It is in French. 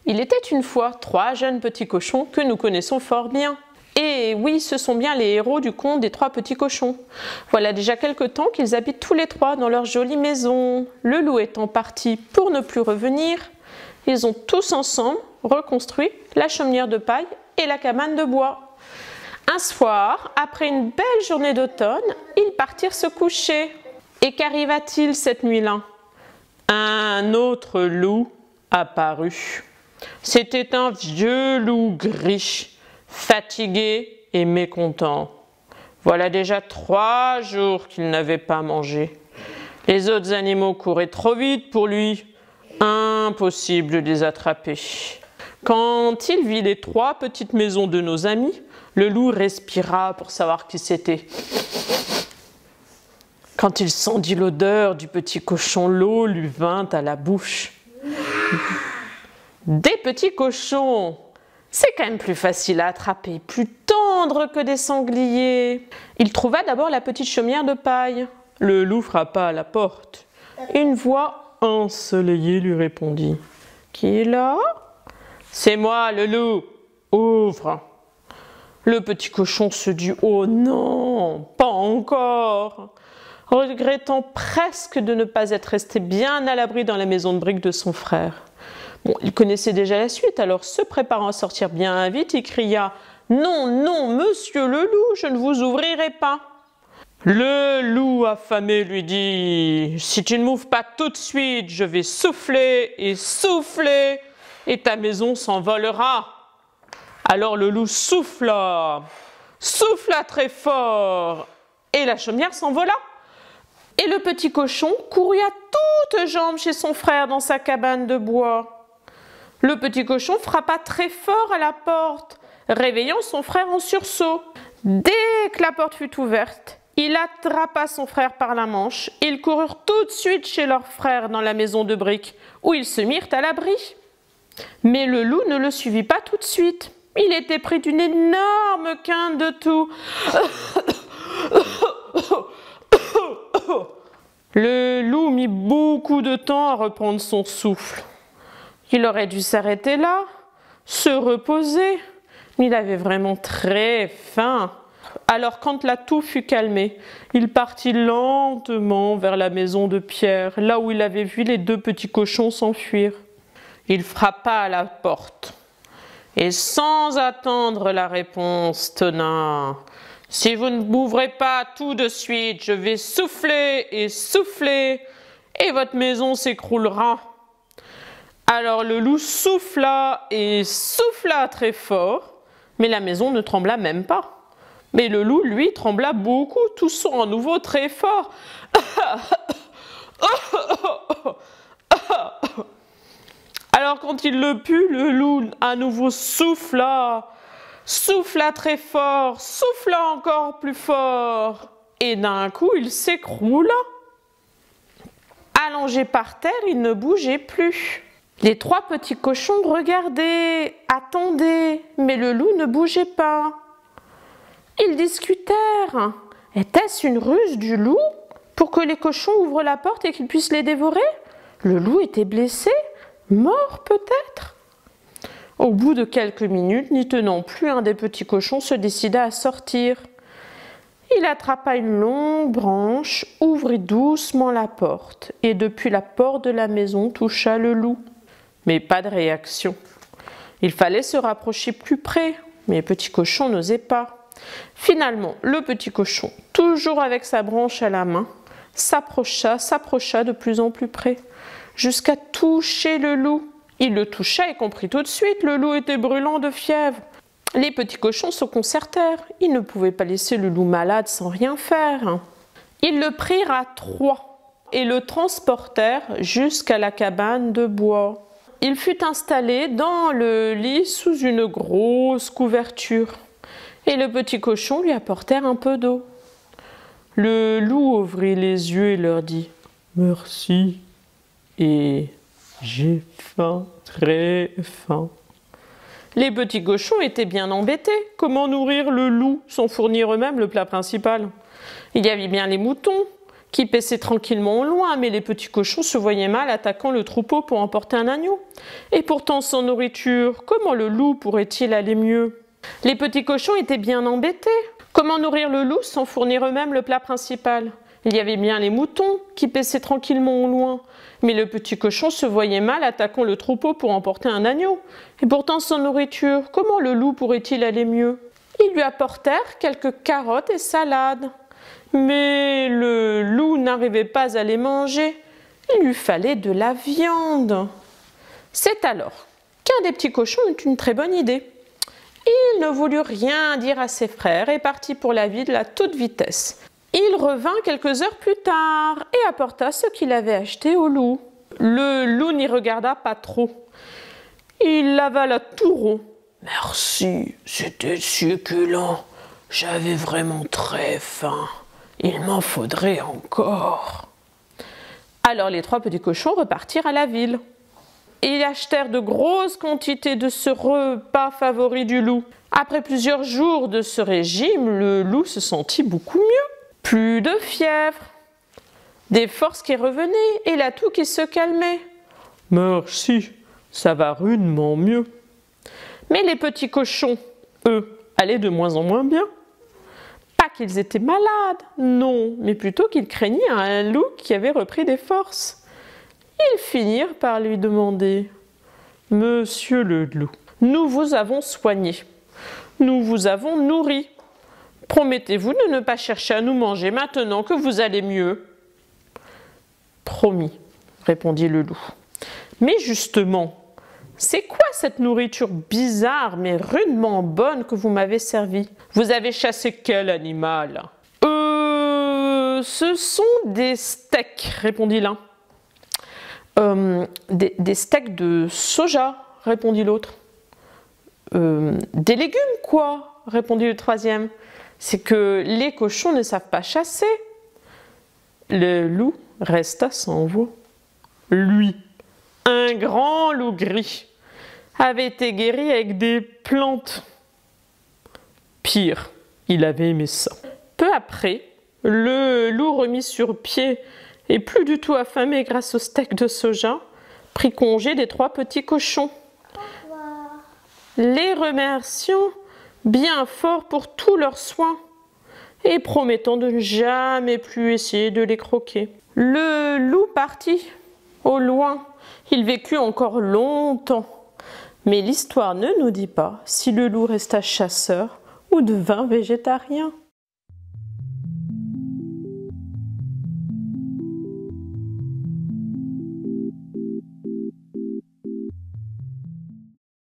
Il était une fois 3 jeunes petits cochons que nous connaissons fort bien. Et oui, ce sont bien les héros du conte des 3 petits cochons. Voilà déjà quelque temps qu'ils habitent tous les 3 dans leur jolie maison. Le loup étant parti pour ne plus revenir, ils ont tous ensemble reconstruit la chaumière de paille et la cabane de bois. Un soir, après une belle journée d'automne, ils partirent se coucher. Et qu'arriva-t-il cette nuit-là? Un autre loup apparut. C'était un vieux loup gris, fatigué et mécontent. Voilà déjà 3 jours qu'il n'avait pas mangé. Les autres animaux couraient trop vite pour lui. Impossible de les attraper. Quand il vit les 3 petites maisons de nos amis, le loup respira pour savoir qui c'était. Quand il sentit l'odeur du petit cochon, l'eau lui vint à la bouche. Des petits cochons, c'est quand même plus facile à attraper, plus tendre que des sangliers. Il trouva d'abord la petite chaumière de paille. Le loup frappa à la porte. Une voix ensoleillée lui répondit. « Qui est là ?»« C'est moi, le loup. Ouvre !» Le petit cochon se dit « Oh non, pas encore !» regrettant presque de ne pas être resté bien à l'abri dans la maison de briques de son frère. Bon, il connaissait déjà la suite, alors se préparant à sortir bien vite, il cria « Non, non, monsieur le loup, je ne vous ouvrirai pas !» Le loup affamé lui dit « Si tu ne m'ouvres pas tout de suite, je vais souffler et ta maison s'envolera. » Alors le loup souffla très fort et la chaumière s'envola. Et le petit cochon courut à toutes jambes chez son frère dans sa cabane de bois. Le petit cochon frappa très fort à la porte, réveillant son frère en sursaut. Dès que la porte fut ouverte, il attrapa son frère par la manche. Ils coururent tout de suite chez leur frère dans la maison de briques, où ils se mirent à l'abri. Mais le loup ne le suivit pas tout de suite. Il était pris d'une énorme quinte de toux. Le loup mit beaucoup de temps à reprendre son souffle. Il aurait dû s'arrêter là, se reposer, mais il avait vraiment très faim. Alors quand la toux fut calmée, il partit lentement vers la maison de pierre, là où il avait vu les 2 petits cochons s'enfuir. Il frappa à la porte et sans attendre la réponse, tonna « Si vous ne m'ouvrez pas tout de suite, je vais souffler et votre maison s'écroulera. » Alors le loup souffla très fort, mais la maison ne trembla même pas. Mais le loup, lui, trembla beaucoup, toussant à nouveau très fort. Alors quand il le put, le loup à nouveau souffla très fort, souffla encore plus fort, et d'un coup il s'écroula. Allongé par terre, il ne bougeait plus. Les 3 petits cochons regardaient, attendaient, mais le loup ne bougeait pas. Ils discutèrent. Était-ce une ruse du loup pour que les cochons ouvrent la porte et qu'ils puissent les dévorer? Le loup était blessé, mort peut-être. Au bout de quelques minutes, n'y tenant plus, un des petits cochons se décida à sortir. Il attrapa une longue branche, ouvrit doucement la porte et depuis la porte de la maison toucha le loup. Mais pas de réaction. Il fallait se rapprocher plus près, mais le petit cochon n'osait pas. Finalement, le petit cochon, toujours avec sa branche à la main, s'approcha de plus en plus près, jusqu'à toucher le loup. Il le toucha et comprit tout de suite, le loup était brûlant de fièvre. Les petits cochons se concertèrent. Ils ne pouvaient pas laisser le loup malade sans rien faire. Ils le prirent à 3 et le transportèrent jusqu'à la cabane de bois. Il fut installé dans le lit sous une grosse couverture et le petit cochon lui apportèrent un peu d'eau. Le loup ouvrit les yeux et leur dit « Merci et j'ai faim, très faim. » Les petits cochons étaient bien embêtés. Comment nourrir le loup sans fournir eux-mêmes le plat principal? Il y avait bien les moutons, qui paissait tranquillement au loin, mais les petits cochons se voyaient mal attaquant le troupeau pour emporter un agneau. Et pourtant, sans nourriture, comment le loup pourrait-il aller mieux? Les petits cochons étaient bien embêtés. Comment nourrir le loup sans fournir eux-mêmes le plat principal? Il y avait bien les moutons qui paissaient tranquillement au loin, mais le petit cochon se voyait mal attaquant le troupeau pour emporter un agneau. Et pourtant, sans nourriture, comment le loup pourrait-il aller mieux? Ils lui apportèrent quelques carottes et salades. Mais le loup n'arrivait pas à les manger. Il lui fallait de la viande. C'est alors qu'un des petits cochons eut une très bonne idée. Il ne voulut rien dire à ses frères et partit pour la ville à toute vitesse. Il revint quelques heures plus tard et apporta ce qu'il avait acheté au loup. Le loup n'y regarda pas trop. Il l'avala tout rond. « Merci, c'était succulent. J'avais vraiment très faim. Il m'en faudrait encore. » Alors les trois petits cochons repartirent à la ville. Ils achetèrent de grosses quantités de ce repas favori du loup. Après plusieurs jours de ce régime, le loup se sentit beaucoup mieux. Plus de fièvre, des forces qui revenaient et la toux qui se calmait. « Merci, ça va rudement mieux. » Mais les petits cochons, eux, allaient de moins en moins bien. Pas qu'ils étaient malades, non, mais plutôt qu'ils craignaient un loup qui avait repris des forces. Ils finirent par lui demander « Monsieur le loup, nous vous avons soigné, nous vous avons nourri. Promettez-vous de ne pas chercher à nous manger maintenant que vous allez mieux ?» « Promis, » répondit le loup. « Mais justement, c'est quoi cette nourriture bizarre mais rudement bonne que vous m'avez servie? Vous avez chassé quel animal? » « Ce sont des steaks, » répondit l'un. Des steaks de soja, répondit l'autre. Des légumes, quoi, répondit le troisième. C'est que les cochons ne savent pas chasser. Le loup resta sans voix. Lui, un grand loup gris, avait été guéri avec des plantes. Pire, il avait aimé ça. Peu après, le loup remis sur pied et plus du tout affamé grâce au steak de soja, prit congé des trois petits cochons. Les remerciant bien fort pour tous leurs soins et promettant de ne jamais plus essayer de les croquer. Le loup partit au loin. Il vécut encore longtemps. Mais l'histoire ne nous dit pas si le loup resta chasseur ou devint végétarien.